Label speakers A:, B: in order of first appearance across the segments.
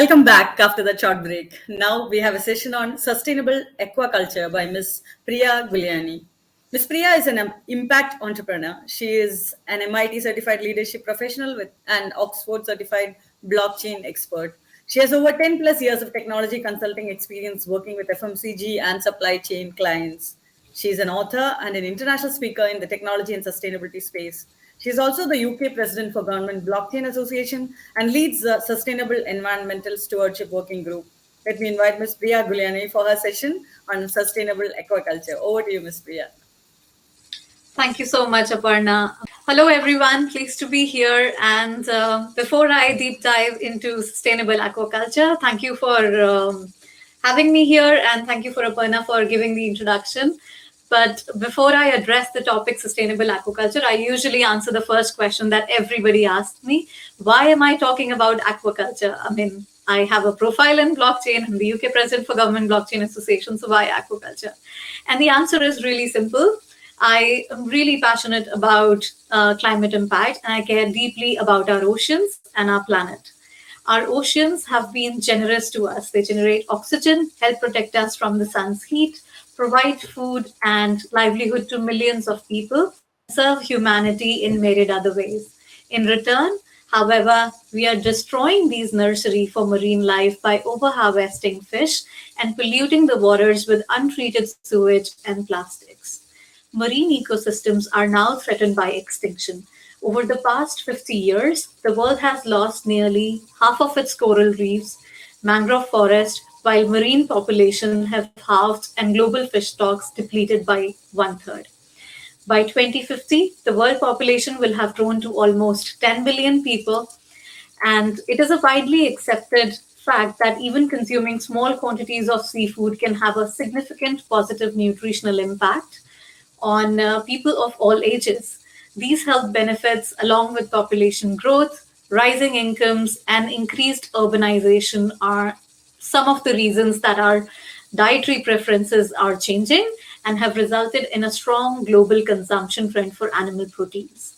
A: Welcome back after the short break. Now we have a session on sustainable aquaculture by Ms. Priya Guliani. Ms. Priya is an impact entrepreneur. She is an MIT certified leadership professional with an Oxford certified blockchain expert. She has over 10 plus years of technology consulting experience working with FMCG and supply chain clients. She is an author and an international speaker in the technology and sustainability space. She is also the UK President for Government Blockchain Association and leads the Sustainable Environmental Stewardship Working Group. Let me invite Ms. Priya Guliani for her session on sustainable aquaculture. Over to you, Ms. Priya.
B: Thank you so much, Aparna. Hello, everyone. Pleased to be here. And before I deep dive into sustainable aquaculture, thank you for having me here. And thank you for Aparna for giving the introduction. But before I address the topic sustainable aquaculture, I usually answer the first question that everybody asks me. Why am I talking about aquaculture? I mean, I have a profile in blockchain. I'm the UK President for Government Blockchain Association. So why aquaculture? And the answer is really simple. I am really passionate about climate impact, and I care deeply about our oceans and our planet. Our oceans have been generous to us. They generate oxygen, help protect us from the sun's heat, provide food and livelihood to millions of people, serve humanity in myriad other ways. In return, however, we are destroying these nursery for marine life by overharvesting fish and polluting the waters with untreated sewage and plastics. Marine ecosystems are now threatened by extinction. Over the past 50 years, the world has lost nearly half of its coral reefs, mangrove forest, while marine population have halved and global fish stocks depleted by 1/3. By 2050, the world population will have grown to almost 10 billion people, and it is a widely accepted fact that even consuming small quantities of seafood can have a significant positive nutritional impact on people of all ages. These health benefits, along with population growth, rising incomes, and increased urbanization, are some of the reasons that our dietary preferences are changing and have resulted in a strong global consumption trend for animal proteins.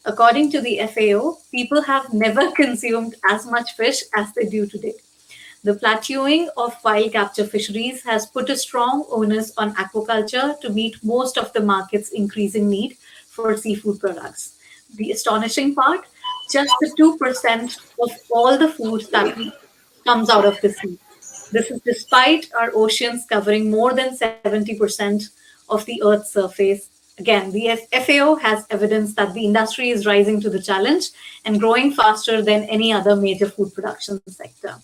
B: According to the FAO, people have never consumed as much fish as they do today. The plateauing of wild capture fisheries has put a strong onus on aquaculture to meet most of the market's increasing need for seafood products. The astonishing part, just the 2% of all the food that comes out of the sea. This is despite our oceans covering more than 70% of the Earth's surface. Again, the FAO has evidence that the industry is rising to the challenge and growing faster than any other major food production sector.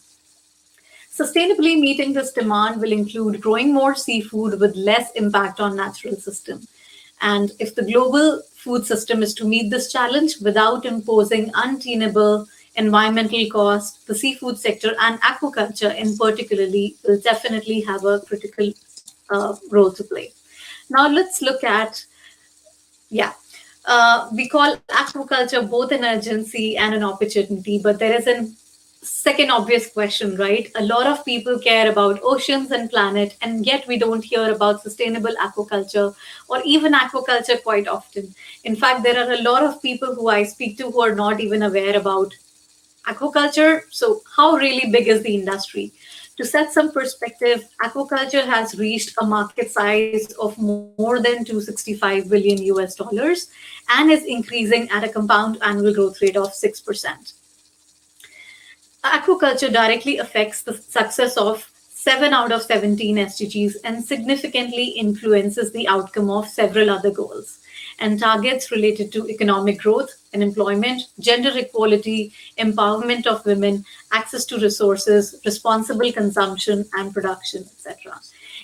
B: Sustainably meeting this demand will include growing more seafood with less impact on natural system. And if the global food system is to meet this challenge without imposing untenable environmental costs, the seafood sector and aquaculture in particularly will definitely have a critical role to play. Now let's look at, we call aquaculture both an urgency and an opportunity, but there is an second obvious question, right? A lot of people care about oceans and planet, and yet we don't hear about sustainable aquaculture or even aquaculture quite often. In fact, there are a lot of people who I speak to who are not even aware about aquaculture. So how really big is the industry? To set some perspective, aquaculture has reached a market size of more than 265 billion US dollars and is increasing at a compound annual growth rate of 6%. Aquaculture directly affects the success of 7 out of 17 SDGs and significantly influences the outcome of several other goals and targets related to economic growth and employment, gender equality, empowerment of women, access to resources, responsible consumption and production, etc.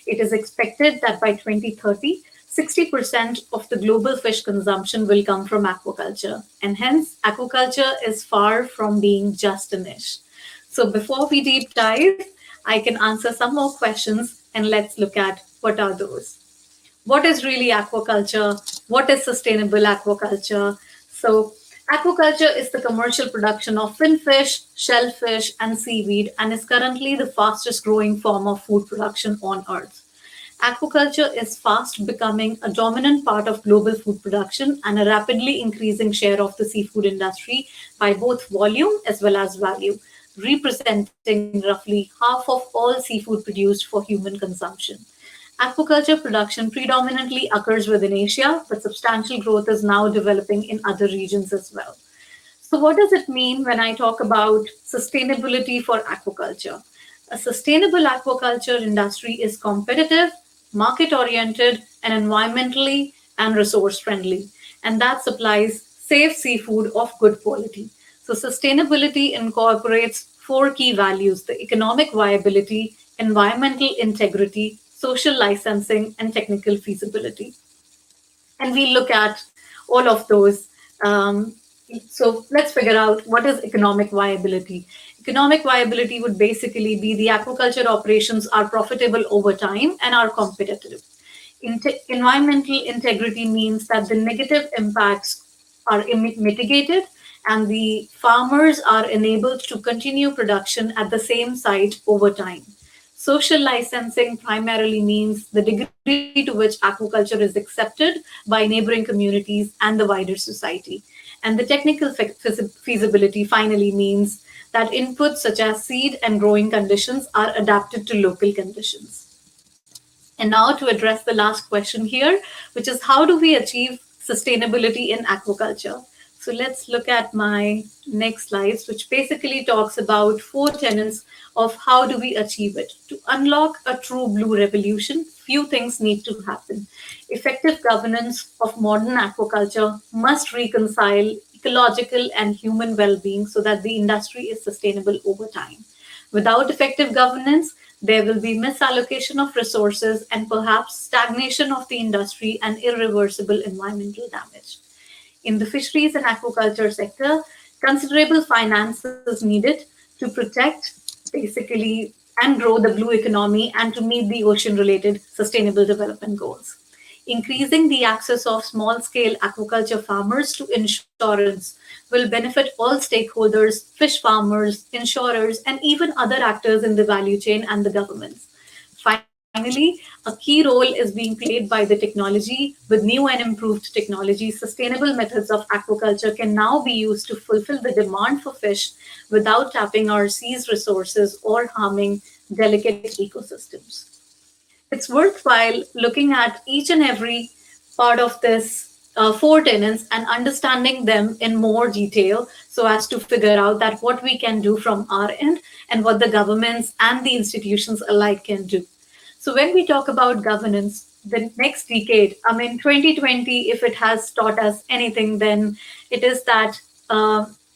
B: It is expected that by 2030, 60% of the global fish consumption will come from aquaculture, and hence aquaculture is far from being just a niche. So before we deep dive, I can answer some more questions and let's look at what are those. What is really aquaculture? What is sustainable aquaculture? So aquaculture is the commercial production of finfish, shellfish, and seaweed and is currently the fastest growing form of food production on Earth. Aquaculture is fast becoming a dominant part of global food production and a rapidly increasing share of the seafood industry by both volume as well as value. representing roughly half of all seafood produced for human consumption. Aquaculture production predominantly occurs within Asia, but substantial growth is now developing in other regions as well. So, what does it mean when I talk about sustainability for aquaculture? A sustainable aquaculture industry is competitive, market oriented, and environmentally and resource friendly, and that supplies safe seafood of good quality. So, sustainability incorporates four key values: the economic viability, environmental integrity, social licensing, and technical feasibility. And we look at all of those. So let's figure out what is economic viability. Economic viability would basically be the aquaculture operations are profitable over time and are competitive. Environmental integrity means that the negative impacts are mitigated and the farmers are enabled to continue production at the same site over time. Social licensing primarily means the degree to which aquaculture is accepted by neighboring communities and the wider society. And the technical feasibility finally means that inputs such as seed and growing conditions are adapted to local conditions. And now to address the last question here, which is how do we achieve sustainability in aquaculture? So let's look at my next slides, which basically talks about four tenets of how do we achieve it. To unlock a true blue revolution, few things need to happen. Effective governance of modern aquaculture must reconcile ecological and human well-being so that the industry is sustainable over time. Without effective governance, there will be misallocation of resources and perhaps stagnation of the industry and irreversible environmental damage. In the fisheries and aquaculture sector, considerable finance is needed to protect, basically, and grow the blue economy and to meet the ocean-related sustainable development goals. Increasing the access of small-scale aquaculture farmers to insurance will benefit all stakeholders, fish farmers, insurers, and even other actors in the value chain and the governments. Finally, a key role is being played by the technology. With new and improved technology, sustainable methods of aquaculture can now be used to fulfill the demand for fish without tapping our seas resources or harming delicate ecosystems. It's worthwhile looking at each and every part of this four tenants and understanding them in more detail so as to figure out that what we can do from our end and what the governments and the institutions alike can do. So when we talk about governance, the next decade, 2020, if it has taught us anything, then it is that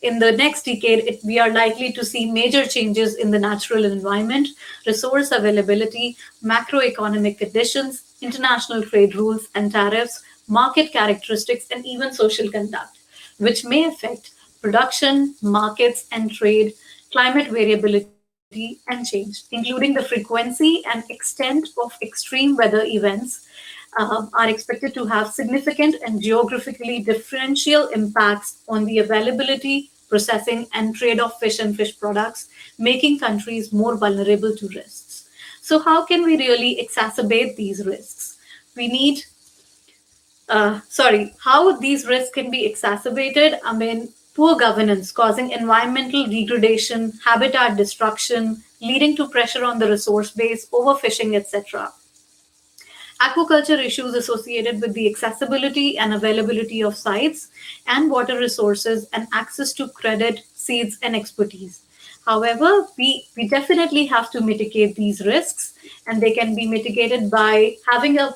B: in the next decade, we are likely to see major changes in the natural environment, resource availability, macroeconomic conditions, international trade rules and tariffs, market characteristics, and even social conduct, which may affect production, markets, and trade, climate variability, and change, including the frequency and extent of extreme weather events, are expected to have significant and geographically differential impacts on the availability, processing, and trade of fish and fish products, making countries more vulnerable to risks. So, how can we really exacerbate these risks? We need how these risks can be exacerbated. Poor governance causing environmental degradation, habitat destruction, leading to pressure on the resource base, overfishing, etc. Aquaculture issues associated with the accessibility and availability of sites and water resources and access to credit, seeds, and expertise. However, we definitely have to mitigate these risks, and they can be mitigated by having a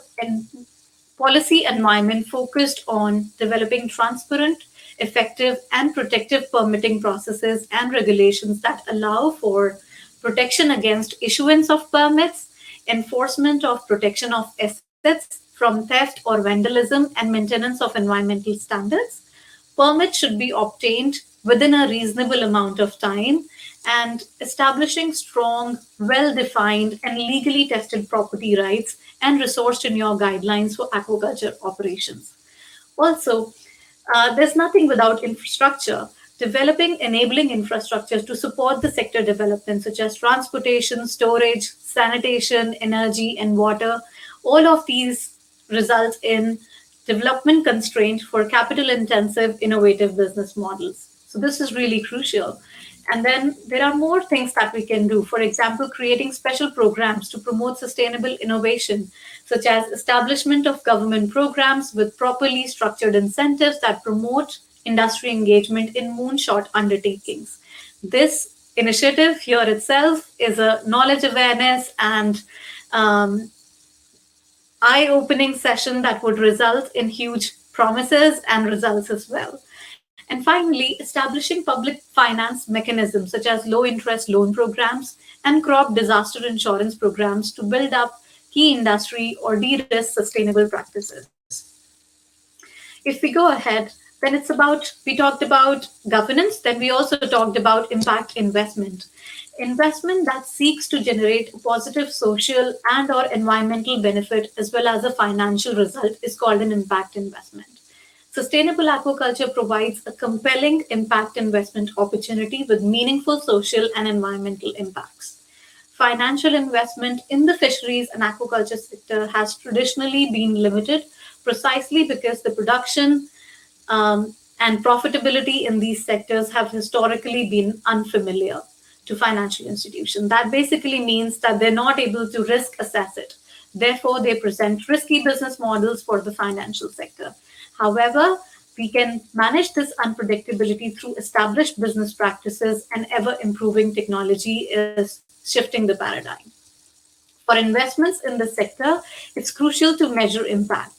B: policy environment focused on developing transparent, effective, and protective permitting processes and regulations that allow for protection against issuance of permits, enforcement of protection of assets from theft or vandalism, and maintenance of environmental standards. Permits should be obtained within a reasonable amount of time, and establishing strong, well defined, and legally tested property rights and resource tenure guidelines for aquaculture operations. Also, there's nothing without infrastructure. Developing enabling infrastructure to support the sector development, such as transportation, storage, sanitation, energy, and water, all of these result in development constraint for capital intensive, innovative business models. So, this is really crucial. And then there are more things that we can do. For example, creating special programs to promote sustainable innovation, such as establishment of government programs with properly structured incentives that promote industry engagement in moonshot undertakings. This initiative here itself is a knowledge awareness and eye-opening session that would result in huge promises and results as well. And finally, establishing public finance mechanisms such as low interest loan programs and crop disaster insurance programs to build up key industry or de risk sustainable practices. If we go ahead, then we talked about governance, then we also talked about impact investment. Investment that seeks to generate a positive social and or environmental benefit as well as a financial result is called an impact investment. Sustainable aquaculture provides a compelling impact investment opportunity with meaningful social and environmental impacts. Financial investment in the fisheries and aquaculture sector has traditionally been limited precisely because the production and profitability in these sectors have historically been unfamiliar to financial institutions. That basically means that they're not able to risk assess it. Therefore, they present risky business models for the financial sector. However, we can manage this unpredictability through established business practices, and ever improving technology is shifting the paradigm. For investments in the sector, it's crucial to measure impact.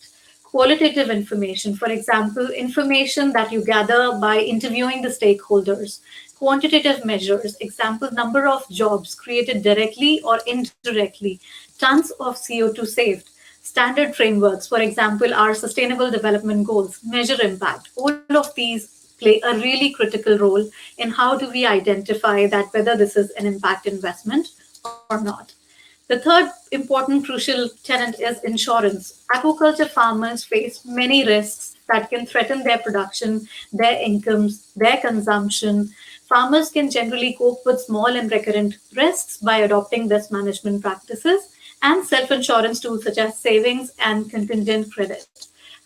B: Qualitative information, for example, information that you gather by interviewing the stakeholders. Quantitative measures, example, number of jobs created directly or indirectly, tons of CO2 saved. Standard frameworks, for example, our sustainable development goals, measure impact. All of these play a really critical role in how do we identify that whether this is an impact investment or not. The third important crucial tenet is insurance. Aquaculture farmers face many risks that can threaten their production, their incomes, their consumption. Farmers can generally cope with small and recurrent risks by adopting best management practices and self-insurance tools such as savings and contingent credit.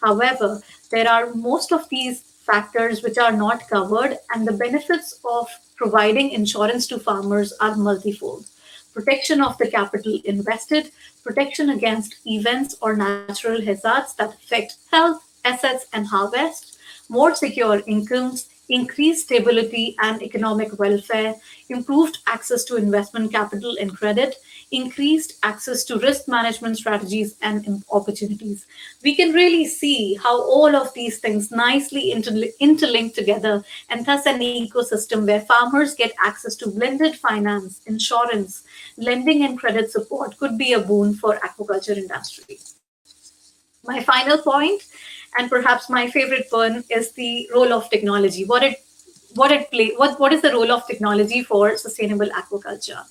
B: However, there are most of these factors which are not covered, and the benefits of providing insurance to farmers are multifold. Protection of the capital invested, protection against events or natural hazards that affect health, assets, and harvest, more secure incomes, increased stability and economic welfare, improved access to investment capital and credit, increased access to risk management strategies and opportunities. We can really see how all of these things nicely interlink together, and thus an ecosystem where farmers get access to blended finance, insurance, lending and credit support could be a boon for aquaculture industry. My final point, and perhaps my favorite one, is the role of technology. What is the role of technology for sustainable aquaculture?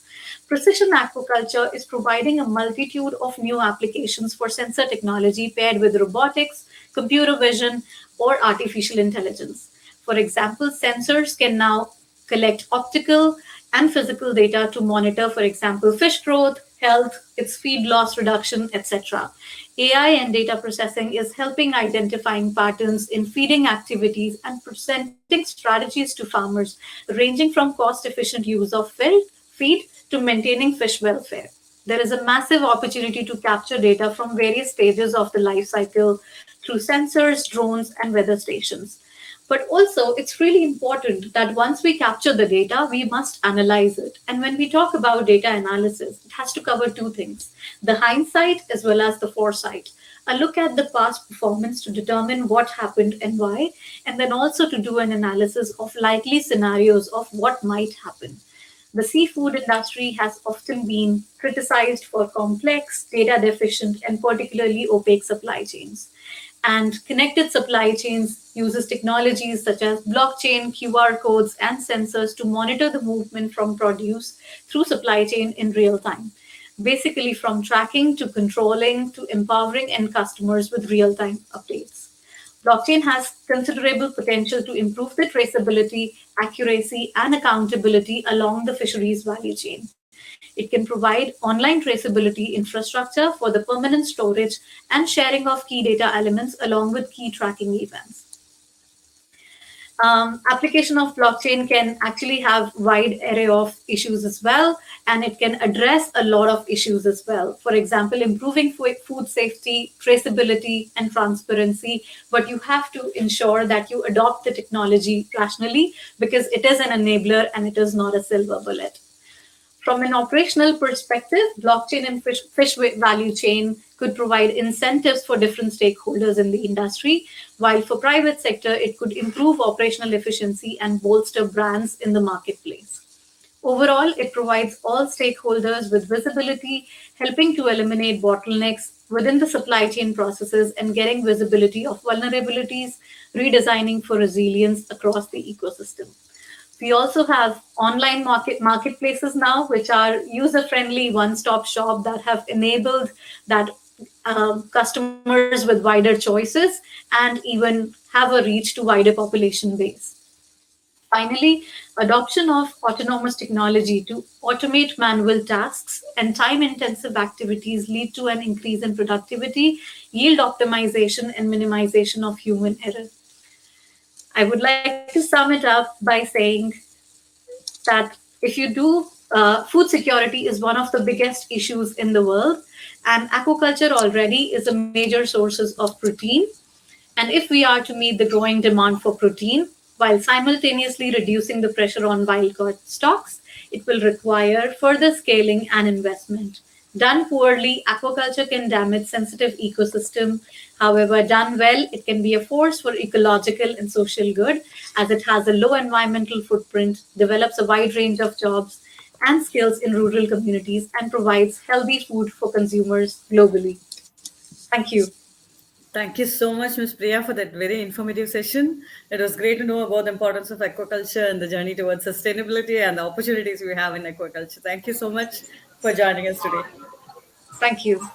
B: Precision aquaculture is providing a multitude of new applications for sensor technology paired with robotics, computer vision, or artificial intelligence. For example, sensors can now collect optical and physical data to monitor, for example, fish growth, health, its feed loss reduction, etc. AI and data processing is helping identifying patterns in feeding activities and presenting strategies to farmers, ranging from cost-efficient use of feed to maintaining fish welfare. There is a massive opportunity to capture data from various stages of the life cycle through sensors, drones, and weather stations. But also, it's really important that once we capture the data, we must analyze it. And when we talk about data analysis, it has to cover two things: the hindsight as well as the foresight. A look at the past performance to determine what happened and why, and then also to do an analysis of likely scenarios of what might happen. The seafood industry has often been criticized for complex, data deficient, and particularly opaque supply chains. And connected supply chains uses technologies such as blockchain, QR codes, and sensors to monitor the movement from produce through supply chain in real time. Basically, from tracking to controlling to empowering end customers with real-time updates. Blockchain has considerable potential to improve the traceability, accuracy, and accountability along the fisheries value chain. It can provide online traceability infrastructure for the permanent storage and sharing of key data elements along with key tracking events. Application of blockchain can actually have wide array of issues as well, and it can address a lot of issues as well. For example, improving food safety, traceability, and transparency. But you have to ensure that you adopt the technology rationally, because it is an enabler and it is not a silver bullet. From an operational perspective, blockchain and fish value chain could provide incentives for different stakeholders in the industry, while for private sector, it could improve operational efficiency and bolster brands in the marketplace. Overall, it provides all stakeholders with visibility, helping to eliminate bottlenecks within the supply chain processes and getting visibility of vulnerabilities, redesigning for resilience across the ecosystem. We also have online marketplaces now, which are user-friendly, one-stop shop that have enabled that customers with wider choices and even have a reach to wider population base. Finally, adoption of autonomous technology to automate manual tasks and time-intensive activities lead to an increase in productivity, yield optimization, and minimization of human error. I would like to sum it up by saying that if you do, food security is one of the biggest issues in the world, and aquaculture already is a major sources of protein. And if we are to meet the growing demand for protein while simultaneously reducing the pressure on wild caught stocks, it will require further scaling and investment. Done poorly, aquaculture can damage sensitive ecosystem. However, done well, it can be a force for ecological and social good, as it has a low environmental footprint, develops a wide range of jobs and skills in rural communities, and provides healthy food for consumers globally. Thank you.
A: Thank you so much, Ms. Priya, for that very informative session. It was great to know about the importance of aquaculture and the journey towards sustainability and the opportunities we have in aquaculture. Thank you so much for joining us today.
B: Thank you.